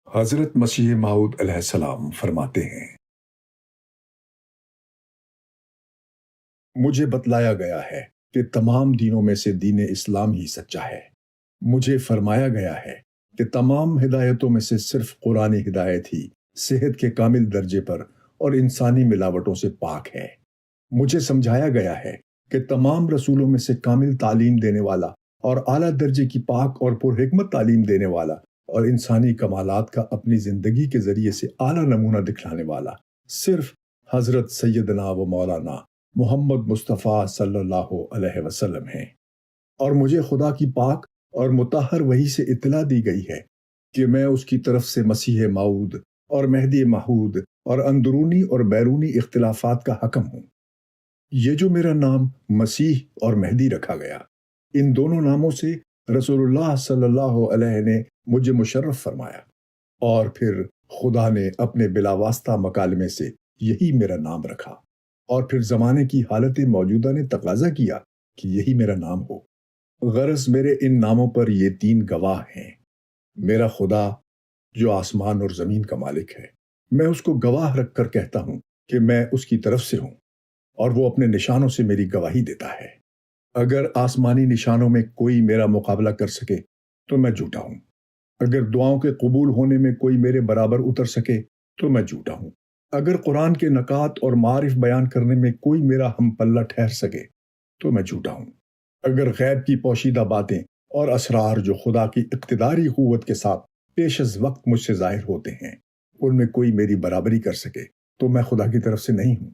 حضرت مسیح موعود علیہ السلام فرماتے ہیں، مجھے بتلایا گیا ہے کہ تمام دینوں میں سے دین اسلام ہی سچا ہے۔ مجھے فرمایا گیا ہے کہ تمام ہدایتوں میں سے صرف قرآن ہدایت ہی صحت کے کامل درجے پر اور انسانی ملاوٹوں سے پاک ہے۔ مجھے سمجھایا گیا ہے کہ تمام رسولوں میں سے کامل تعلیم دینے والا اور اعلیٰ درجے کی پاک اور پرحکمت تعلیم دینے والا اور انسانی کمالات کا اپنی زندگی کے ذریعے سے اعلیٰ نمونہ دکھلانے والا صرف حضرت سیدنا و مولانا محمد مصطفیٰ صلی اللہ علیہ وسلم ہیں۔ اور مجھے خدا کی پاک اور مطہر وحی سے اطلاع دی گئی ہے کہ میں اس کی طرف سے مسیح موعود اور مہدی موعود اور اندرونی اور بیرونی اختلافات کا حکم ہوں۔ یہ جو میرا نام مسیح اور مہدی رکھا گیا، ان دونوں ناموں سے رسول اللہ صلی اللہ علیہ نے مجھے مشرف فرمایا، اور پھر خدا نے اپنے بلا واسطہ مکالمے سے یہی میرا نام رکھا، اور پھر زمانے کی حالت موجودہ نے تقاضا کیا کہ یہی میرا نام ہو۔ غرض میرے ان ناموں پر یہ تین گواہ ہیں۔ میرا خدا جو آسمان اور زمین کا مالک ہے، میں اس کو گواہ رکھ کر کہتا ہوں کہ میں اس کی طرف سے ہوں، اور وہ اپنے نشانوں سے میری گواہی دیتا ہے۔ اگر آسمانی نشانوں میں کوئی میرا مقابلہ کر سکے تو میں جھوٹا ہوں۔ اگر دعاؤں کے قبول ہونے میں کوئی میرے برابر اتر سکے تو میں جھوٹا ہوں۔ اگر قرآن کے نکات اور معارف بیان کرنے میں کوئی میرا ہم پلہ ٹھہر سکے تو میں جھوٹا ہوں۔ اگر غیب کی پوشیدہ باتیں اور اسرار جو خدا کی اقتداری قوت کے ساتھ پیش از وقت مجھ سے ظاہر ہوتے ہیں، ان میں کوئی میری برابری کر سکے تو میں خدا کی طرف سے نہیں ہوں۔